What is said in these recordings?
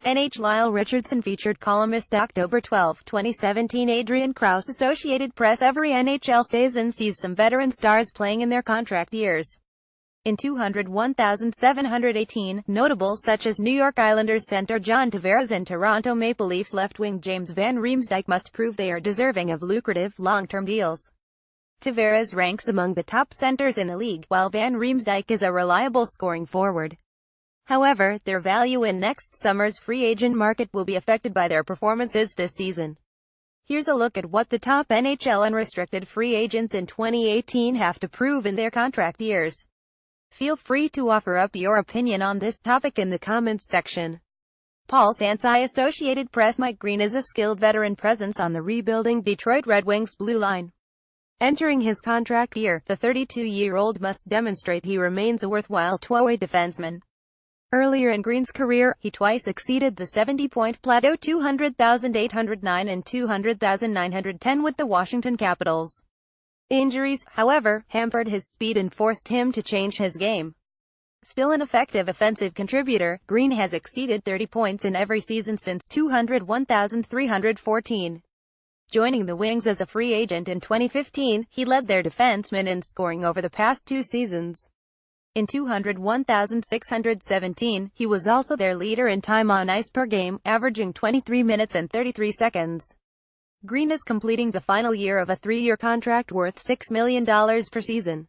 NHLLyle Richardson featured columnist October 12, 2017 Adrian KrausAssociated Press. Every NHL season sees some veteran stars playing in their contract years. In 201,718, notables such as New York Islanders center John Tavares and Toronto Maple Leafs left wing James Van Riemsdyk must prove they are deserving of lucrative, long-term deals. Tavares ranks among the top centers in the league, while Van Riemsdyk is a reliable scoring forward. However, their value in next summer's free agent market will be affected by their performances this season. Here's a look at what the top NHL unrestricted free agents in 2018 have to prove in their contract years. Feel free to offer up your opinion on this topic in the comments section. Paul Sansai Associated Press. Mike Green is a skilled veteran presence on the rebuilding Detroit Red Wings blue line. Entering his contract year, the 32-year-old must demonstrate he remains a worthwhile two-way defenseman. Earlier in Green's career, he twice exceeded the 70-point plateau, 200,809 and 200,910 with the Washington Capitals. Injuries, however, hampered his speed and forced him to change his game. Still an effective offensive contributor, Green has exceeded 30 points in every season since 201,314. Joining the Wings as a free agent in 2015, he led their defensemen in scoring over the past two seasons. In 201,617, he was also their leader in time on ice per game, averaging 23 minutes and 33 seconds. Green is completing the final year of a three-year contract worth $6 million per season.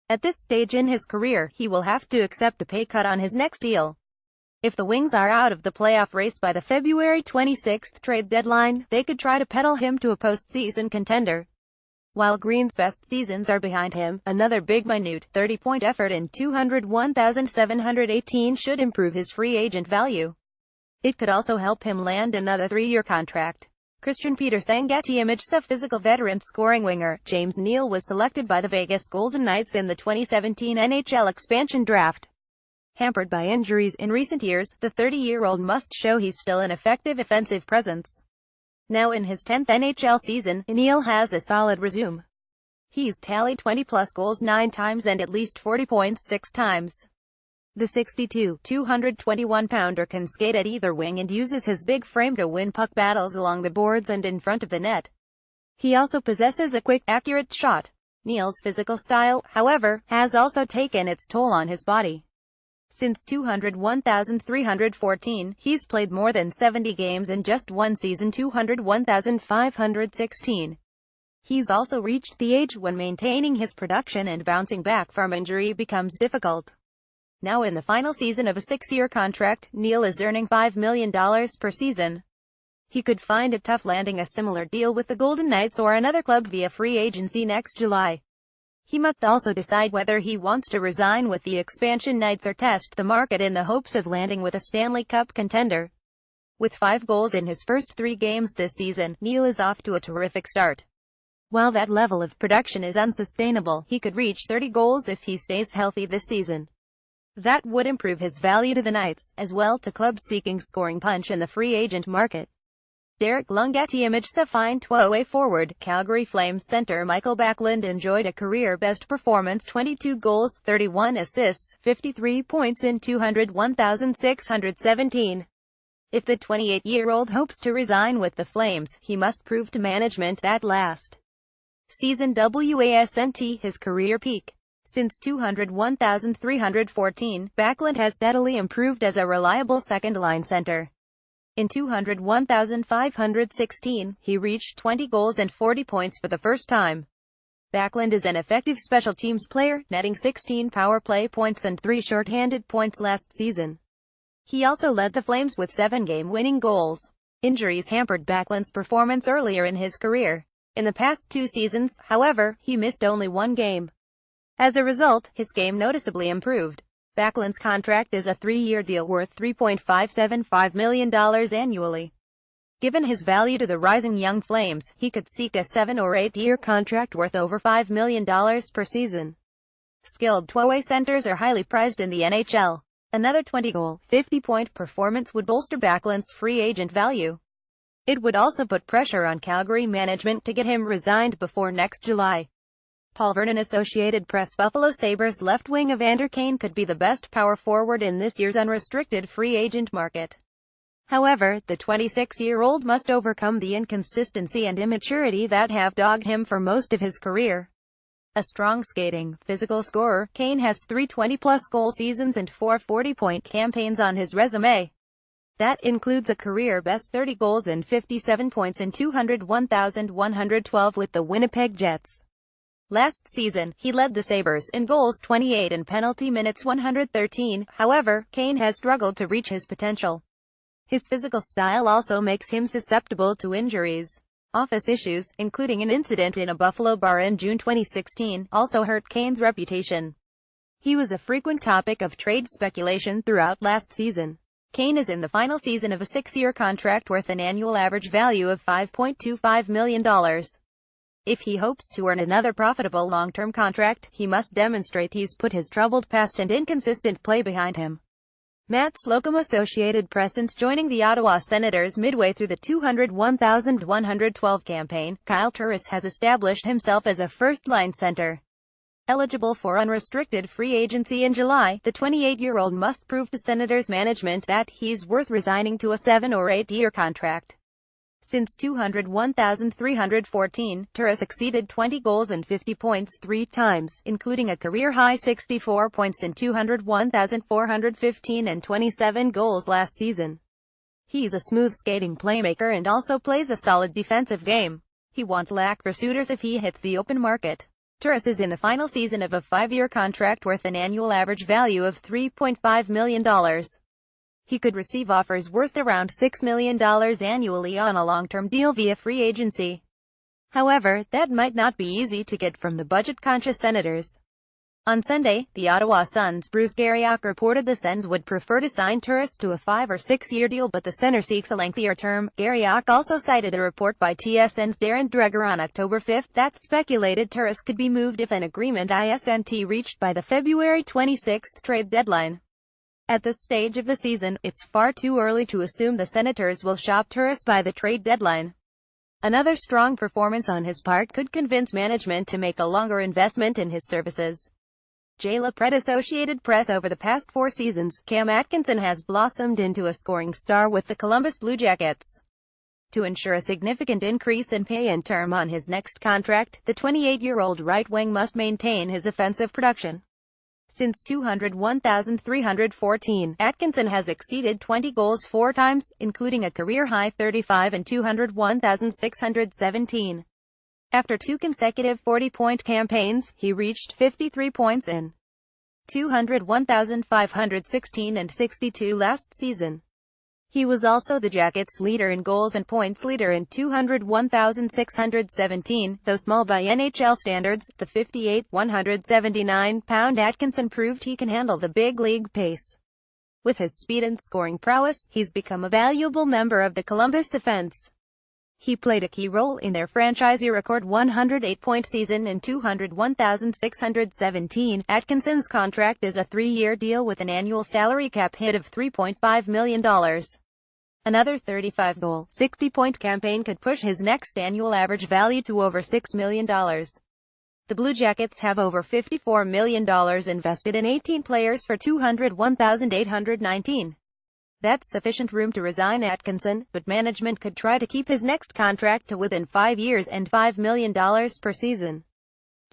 At this stage in his career, he will have to accept a pay cut on his next deal. If the Wings are out of the playoff race by the February 26 trade deadline, they could try to peddle him to a postseason contender. While Green's best seasons are behind him, another big minute 30-point effort in 201,718 should improve his free agent value. It could also help him land another three-year contract. Christian Petersen. Getty Image. A physical veteran scoring winger, James Neal was selected by the Vegas Golden Knights in the 2017 NHL expansion draft. Hampered by injuries in recent years, the 30-year-old must show he's still an effective offensive presence. Now in his 10th NHL season, Neal has a solid resume. He's tallied 20-plus goals 9 times and at least 40 points 6 times. The 6'2", 221-pounder can skate at either wing and uses his big frame to win puck battles along the boards and in front of the net. He also possesses a quick, accurate shot. Neal's physical style, however, has also taken its toll on his body. Since 201,314, he's played more than 70 games in just one season, 201,516. He's also reached the age when maintaining his production and bouncing back from injury becomes difficult. Now in the final season of a 6-year contract, Neal is earning $5 million per season. He could find it tough landing a similar deal with the Golden Knights or another club via free agency next July. He must also decide whether he wants to resign with the expansion Knights or test the market in the hopes of landing with a Stanley Cup contender. With 5 goals in his first 3 games this season, Neal is off to a terrific start. While that level of production is unsustainable, he could reach 30 goals if he stays healthy this season. That would improve his value to the Knights, as well to clubs seeking scoring punch in the free agent market. Derek Lung. Getty Image. A fine two-way forward, Calgary Flames center Michael Backlund enjoyed a career-best performance, 22 goals, 31 assists, 53 points in 201,617. If the 28-year-old hopes to resign with the Flames, he must prove to management that last season wasn't his career peak. Since 201,314, Backlund has steadily improved as a reliable second-line center. In 201,516, he reached 20 goals and 40 points for the first time. Backlund is an effective special teams player, netting 16 power play points and 3 shorthanded points last season. He also led the Flames with 7 game-winning goals. Injuries hampered Backlund's performance earlier in his career. In the past 2 seasons, however, he missed only 1 game. As a result, his game noticeably improved. Backlund's contract is a 3-year deal worth $3.575 million annually. Given his value to the rising young Flames, he could seek a 7 or 8-year contract worth over $5 million per season. Skilled two-way centers are highly prized in the NHL. Another 20-goal, 50-point performance would bolster Backlund's free agent value. It would also put pressure on Calgary management to get him resigned before next July. Paul Vernon. Associated Press. Buffalo Sabres left wing Evander Kane could be the best power forward in this year's unrestricted free agent market. However, the 26-year-old must overcome the inconsistency and immaturity that have dogged him for most of his career. A strong skating, physical scorer, Kane has 3 20-plus goal seasons and 4 40-point campaigns on his resume. That includes a career-best 30 goals and 57 points in 201,112 with the Winnipeg Jets. Last season, he led the Sabres in goals 28 and penalty minutes 113. However, Kane has struggled to reach his potential. His physical style also makes him susceptible to injuries. Office issues, including an incident in a Buffalo bar in June 2016, also hurt Kane's reputation. He was a frequent topic of trade speculation throughout last season. Kane is in the final season of a 6-year contract worth an annual average value of $5.25 million. If he hopes to earn another profitable long-term contract, he must demonstrate he's put his troubled past and inconsistent play behind him. Matt's ColumnistOctober Press. Since joining the Ottawa Senators midway through the 201,112 campaign, Kyle Turris has established himself as a first-line center. Eligible for unrestricted free agency in July, the 28-year-old must prove to Senators management that he's worth resigning to a 7- or 8-year contract. Since 201,314, Turris exceeded 20 goals and 50 points 3 times, including a career-high 64 points in 201,415 and 27 goals last season. He's a smooth skating playmaker and also plays a solid defensive game. He won't lack pursuers if he hits the open market. Turris is in the final season of a 5-year contract worth an annual average value of $3.5 million. He could receive offers worth around $6 million annually on a long-term deal via free agency. However, that might not be easy to get from the budget-conscious Senators. On Sunday, the Ottawa Sun's Bruce Garriock reported the Sens would prefer to sign Turris to a 5- or 6-year deal, but the center seeks a lengthier term. Garriock also cited a report by TSN's Darren Dreger on October 5 that speculated Turris could be moved if an agreement isn't reached by the February 26 trade deadline. At this stage of the season, it's far too early to assume the Senators will shop Turris by the trade deadline. Another strong performance on his part could convince management to make a longer investment in his services. Associated Press. Over the past 4 seasons, Cam Atkinson has blossomed into a scoring star with the Columbus Blue Jackets. To ensure a significant increase in pay and term on his next contract, the 28-year-old right wing must maintain his offensive production. Since 201,314, Atkinson has exceeded 20 goals 4 times, including a career-high 35 in 201,617. After 2 consecutive 40-point campaigns, he reached 53 points in 201,516 and 62 last season. He was also the Jackets' leader in goals and points leader in 201,617, though small by NHL standards. The 58, 179-pound Atkinson proved he can handle the big league pace. With his speed and scoring prowess, he's become a valuable member of the Columbus offense. He played a key role in their franchise-record 108-point season in 201,617. Atkinson's contract is a 3-year deal with an annual salary cap hit of $3.5 million. Another 35-goal, 60-point campaign could push his next annual average value to over $6 million. The Blue Jackets have over $54 million invested in 18 players for $201,819. That's sufficient room to resign Atkinson, but management could try to keep his next contract to within 5 years and $5 million per season.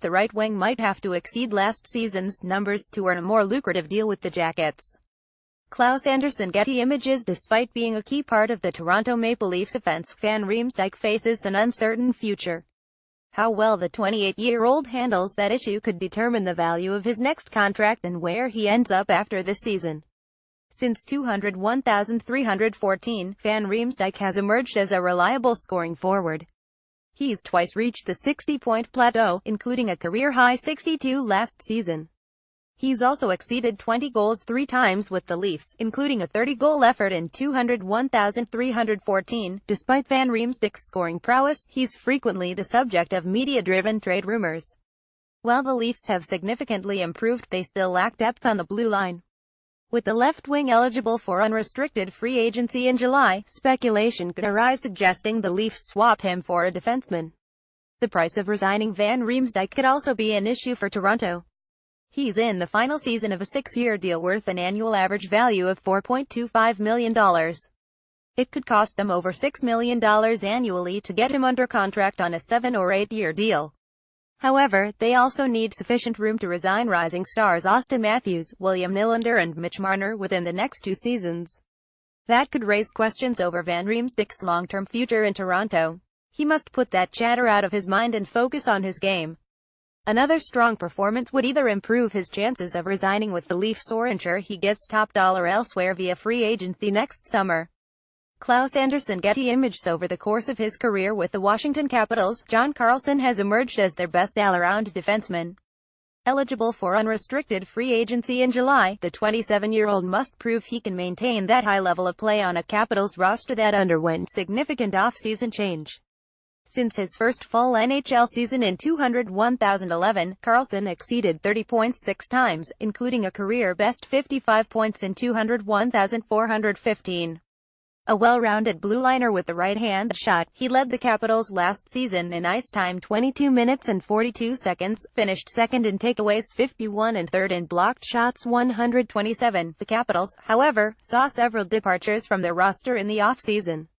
The right wing might have to exceed last season's numbers to earn a more lucrative deal with the Jackets. Klaus Anderson. Getty Images. Despite being a key part of the Toronto Maple Leafs offense, Van Riemsdyk faces an uncertain future. How well the 28-year-old handles that issue could determine the value of his next contract and where he ends up after this season. Since 201,314, Van Riemsdyk has emerged as a reliable scoring forward. He's twice reached the 60-point plateau, including a career-high 62 last season. He's also exceeded 20 goals 3 times with the Leafs, including a 30-goal effort in 201,314. Despite Van Riemsdyk's scoring prowess, he's frequently the subject of media-driven trade rumors. While the Leafs have significantly improved, they still lack depth on the blue line. With the left wing eligible for unrestricted free agency in July, speculation could arise suggesting the Leafs swap him for a defenseman. The price of resigning Van Riemsdyk could also be an issue for Toronto. He's in the final season of a 6-year deal worth an annual average value of $4.25 million. It could cost them over $6 million annually to get him under contract on a 7- or 8-year deal. However, they also need sufficient room to resign rising stars Austin Matthews, William Nylander and Mitch Marner within the next 2 seasons. That could raise questions over Van Riemsdyk's long-term future in Toronto. He must put that chatter out of his mind and focus on his game. Another strong performance would either improve his chances of resigning with the Leafs or ensure he gets top dollar elsewhere via free agency next summer. Klaus Anderson Getty Images. Over the course of his career with the Washington Capitals, John Carlson has emerged as their best all-around defenseman. Eligible for unrestricted free agency in July, the 27-year-old must prove he can maintain that high level of play on a Capitals roster that underwent significant off-season change. Since his first full NHL season in 2011, Carlson exceeded 30 points 6 times, including a career-best 55 points in 201,415. A well-rounded blue liner with the right-hand shot, he led the Capitals last season in ice time 22 minutes and 42 seconds, finished second in takeaways 51 and third in blocked shots 127. The Capitals, however, saw several departures from their roster in the off-season.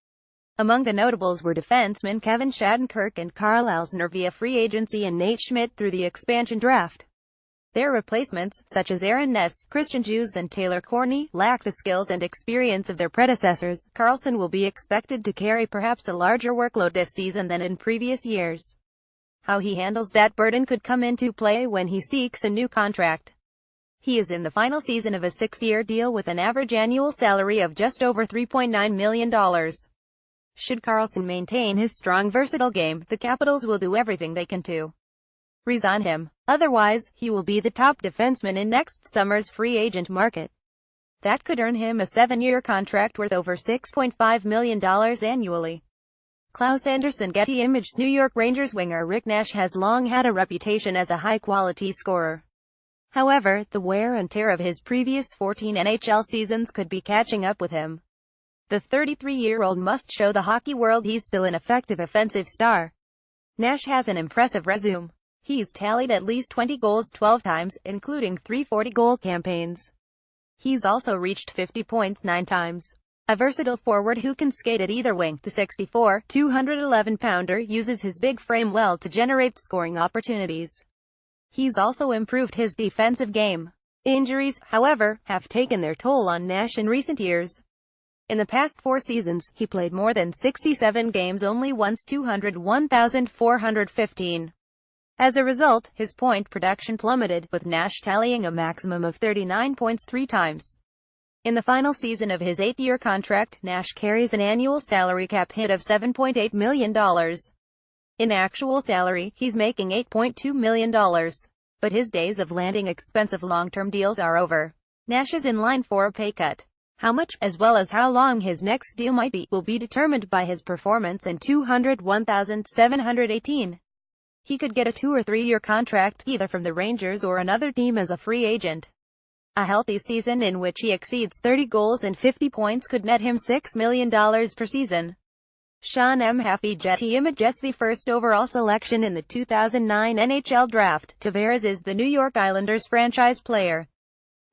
Among the notables were defensemen Kevin Shattenkirk and Carl Alzner via free agency and Nate Schmidt through the expansion draft. Their replacements, such as Aaron Ness, Christian Hughes and Taylor Corney, lack the skills and experience of their predecessors. Carlson will be expected to carry perhaps a larger workload this season than in previous years. How he handles that burden could come into play when he seeks a new contract. He is in the final season of a 6-year deal with an average annual salary of just over $3.9 million. Should Carlson maintain his strong, versatile game, the Capitals will do everything they can to resign him. Otherwise, he will be the top defenseman in next summer's free agent market. That could earn him a 7-year contract worth over $6.5 million annually. Klaus Anderson Getty Images. New York Rangers winger Rick Nash has long had a reputation as a high-quality scorer. However, the wear and tear of his previous 14 NHL seasons could be catching up with him. The 33-year-old must show the hockey world he's still an effective offensive star. Nash has an impressive resume. He's tallied at least 20 goals 12 times, including 3 40-goal campaigns. He's also reached 50 points 9 times. A versatile forward who can skate at either wing, the 6'4", 211-pounder uses his big frame well to generate scoring opportunities. He's also improved his defensive game. Injuries, however, have taken their toll on Nash in recent years. In the past 4 seasons, he played more than 67 games only once 201,415. As a result, his point production plummeted, with Nash tallying a maximum of 39 points 3 times. In the final season of his 8-year contract, Nash carries an annual salary cap hit of $7.8 million. In actual salary, he's making $8.2 million. But his days of landing expensive long-term deals are over. Nash is in line for a pay cut. How much, as well as how long his next deal might be, will be determined by his performance in 201,718. He could get a 2- or 3-year contract, either from the Rangers or another team as a free agent. A healthy season in which he exceeds 30 goals and 50 points could net him $6 million per season. Sean M. Haffey. Getty Images. The first overall selection in the 2009 NHL Draft, Tavares is the New York Islanders franchise player.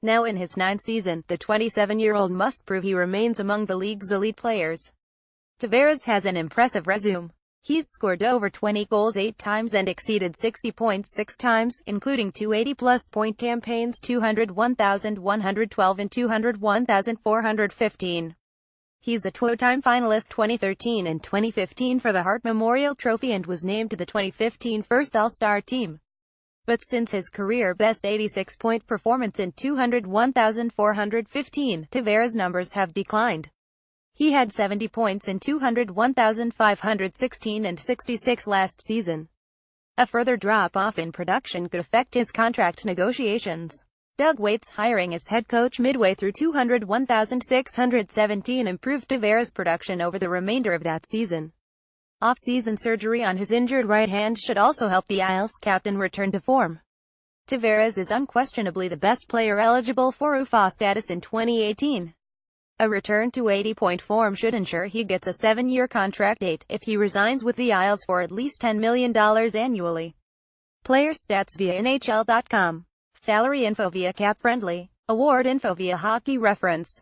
Now in his 9th season, the 27-year-old must prove he remains among the league's elite players. Tavares has an impressive resume. He's scored over 20 goals 8 times and exceeded 60 points 6 times, including 2 80-plus point campaigns 201,112 and 201,415. He's a two-time finalist 2013 and 2015 for the Hart Memorial Trophy and was named to the 2015 First All-Star Team. But since his career-best 86-point performance in 201,415, Tavares' numbers have declined. He had 70 points in 201,516 and 66 last season. A further drop-off in production could affect his contract negotiations. Doug Waite's hiring as head coach midway through 201,617 improved Tavares' production over the remainder of that season. Off-season surgery on his injured right hand should also help the Isles' captain return to form. Tavares is unquestionably the best player eligible for UFA status in 2018. A return to 80-point form should ensure he gets a 7-year contract if he resigns with the Isles for at least $10 million annually. Player stats via NHL.com. Salary info via Cap Friendly. Award info via Hockey Reference.